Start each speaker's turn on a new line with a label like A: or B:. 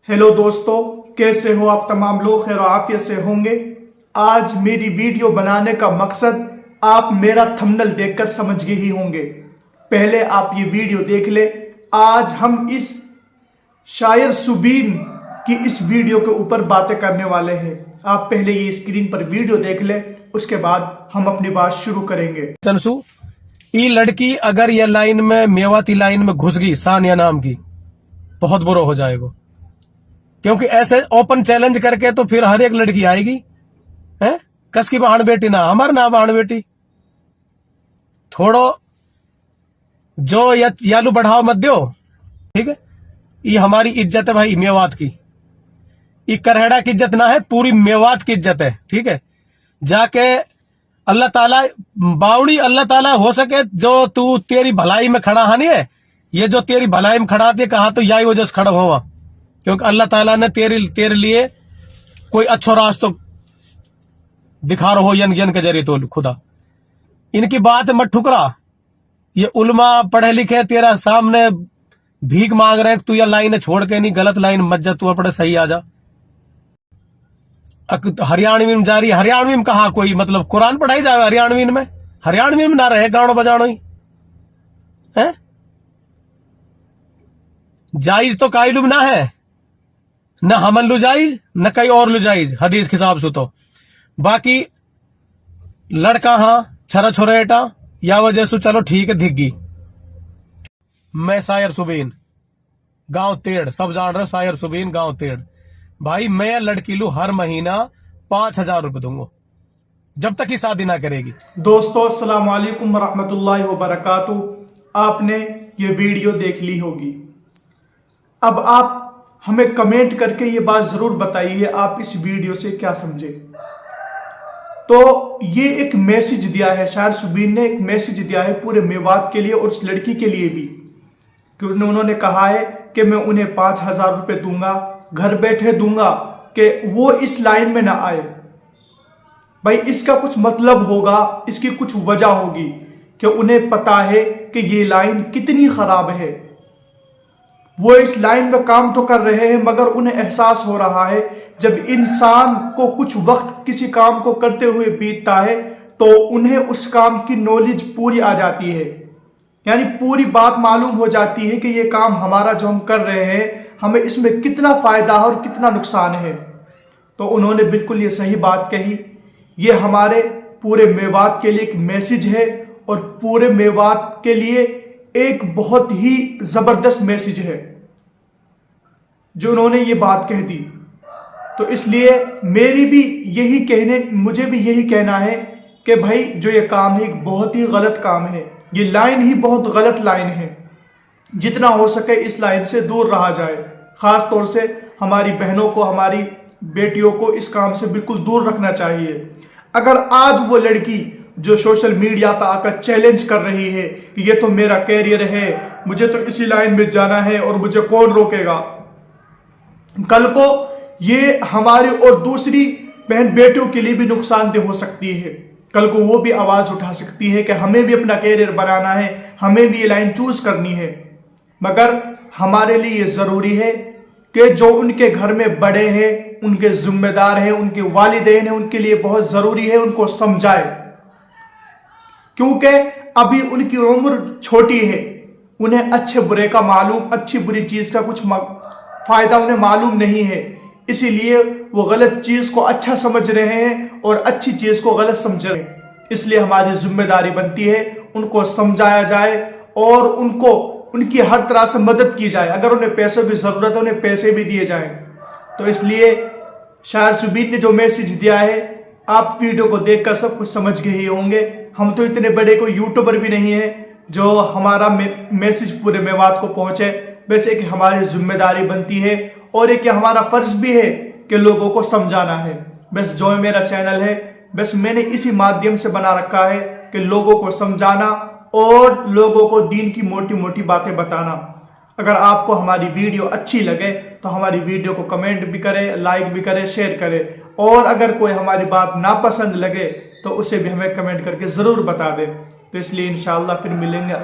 A: Hello दोस्तों, कैसे हो आप तमाम लोग? खैर आफियत से होंगे। आज मेरी वीडियो बनाने का मकसद आप मेरा थंबनेल देखकर समझ गए ही होंगे। पहले आप ये वीडियो देख ले। आज हम इस शायर सुबीन की इस वीडियो के ऊपर बातें करने वाले हैं। आप पहले ये स्क्रीन पर वीडियो देख ले, उसके बाद हम अपनी बात शुरू करेंगे।
B: चंसू, ये लड़की अगर ये लाइन में मेवाती लाइन में घुस गई, सानिया नाम की, बहुत बुरा हो जाएगा। क्योंकि ऐसे ओपन चैलेंज करके तो फिर हर एक लड़की आएगी है। कस की बहन बेटी ना, हमारे ना बहन बेटी। थोड़ो जो यालू बढ़ाओ मत दो, ठीक है। ये हमारी इज्जत है भाई, मेवात की। ये करहड़ा की इज्जत ना है, पूरी मेवात की इज्जत है, ठीक है। जाके अल्लाह ताला बावड़ी, अल्लाह ताला हो सके जो तू तेरी भलाई में खड़ा है, नहीं है ये जो तेरी भलाई में खड़ा थी, कहा तो यही वजह से खड़ा हुआ। क्योंकि अल्लाह ताला ने तेरे लिए कोई अच्छो रास्ता दिखा रहा हो यन के जरिए। तो खुदा इनकी बात मत ठुकरा। ये उलमा पढ़े लिखे तेरा सामने भीख मांग रहे हैं, तू यह लाइन छोड़ के नहीं, गलत लाइन मत जा, तू अपने सही आ जा। हरियाणवी में जा रही, हरियाणवी में कहा कोई मतलब कुरान पढ़ाई जाए हरियाणवी में? हरियाणवी में ना रहे गानो बजानो ही है। जायज तो कायलू ना है, न हमन लू जायज, न कई और लू जायज हदीस के हिसाब से। तो बाकी लड़का हाँ छरा छोरेटा या वजह से चलो ठीक है, धिग्गी। मैं शायर सुबीन, गांव तेड़, सब जान रहे हो शायर सुबीन, गांव तेड़। भाई मैं लड़की लू हर महीना 5,000 रुपए दूंगा जब तक ही शादी ना करेगी।
A: दोस्तों अस्सलाम वालेकुम वरहमतुल्लाहि वबरकातुहू। आपने ये वीडियो देख ली होगी। अब आप हमें कमेंट करके ये बात जरूर बताइए आप इस वीडियो से क्या समझे। तो ये एक मैसेज दिया है, शायर सुबीन ने एक मैसेज दिया है पूरे मेवात के लिए और उस लड़की के लिए भी। क्योंकि उन्होंने कहा है कि मैं उन्हें 5,000 रुपए दूंगा, घर बैठे दूंगा, कि वो इस लाइन में ना आए। भाई इसका कुछ मतलब होगा, इसकी कुछ वजह होगी कि उन्हें पता है कि ये लाइन कितनी खराब है। वो इस लाइन में काम तो कर रहे हैं, मगर उन्हें एहसास हो रहा है जब इंसान को कुछ वक्त किसी काम को करते हुए बीतता है तो उन्हें उस काम की नॉलेज पूरी आ जाती है। यानी पूरी बात मालूम हो जाती है कि ये काम हमारा जो हम कर रहे हैं, हमें इसमें कितना फायदा है और कितना नुकसान है। तो उन्होंने बिल्कुल ये सही बात कही। ये हमारे पूरे मेवात के लिए एक मैसेज है और पूरे मेवात के लिए एक बहुत ही जबरदस्त मैसेज है जो उन्होंने ये बात कह दी। तो इसलिए मुझे भी यही कहना है कि भाई जो ये काम है एक बहुत ही गलत काम है। ये लाइन ही बहुत गलत लाइन है। जितना हो सके इस लाइन से दूर रहा जाए। खास तौर से हमारी बहनों को, हमारी बेटियों को इस काम से बिल्कुल दूर रखना चाहिए। अगर आज वो लड़की जो सोशल मीडिया पर आकर चैलेंज कर रही है कि ये तो मेरा कैरियर है, मुझे तो इसी लाइन में जाना है और मुझे कौन रोकेगा, कल को ये हमारी और दूसरी बहन बेटियों के लिए भी नुकसानदेह हो सकती है। कल को वो भी आवाज उठा सकती है कि हमें भी अपना कैरियर बनाना है, हमें भी ये लाइन चूज करनी है। मगर हमारे लिए ये जरूरी है कि जो उनके घर में बड़े हैं, उनके जिम्मेदार हैं, उनके वालिदैन हैं, उनके लिए बहुत जरूरी है उनको समझाए। क्योंकि अभी उनकी उम्र छोटी है, उन्हें अच्छे बुरे का मालूम, अच्छी बुरी चीज का कुछ फायदा उन्हें मालूम नहीं है। इसीलिए वो गलत चीज को अच्छा समझ रहे हैं और अच्छी चीज को गलत समझ रहे हैं। इसलिए हमारी जिम्मेदारी बनती है उनको समझाया जाए और उनको उनकी हर तरह से मदद की जाए। अगर उन्हें पैसों की जरूरत है, उन्हें पैसे भी दिए जाएं। तो इसलिए शायर सुबीन ने जो मैसेज दिया है, आप वीडियो को देखकर सब कुछ समझ गए ही होंगे। हम तो इतने बड़े कोई यूट्यूबर भी नहीं है जो हमारा मैसेज पूरे मेवात को पहुंचे। वैसे कि हमारी जिम्मेदारी बनती है और एक हमारा फर्ज भी है कि लोगों को समझाना है। बस जो मेरा चैनल है, बस मैंने इसी माध्यम से बना रखा है कि लोगों को समझाना और लोगों को दीन की मोटी मोटी बातें बताना। अगर आपको हमारी वीडियो अच्छी लगे तो हमारी वीडियो को कमेंट भी करें, लाइक भी करें, शेयर करें। और अगर कोई हमारी बात नापसंद लगे तो उसे भी हमें कमेंट करके जरूर बता दें। तो इसलिए इंशाअल्लाह फिर मिलेंगे।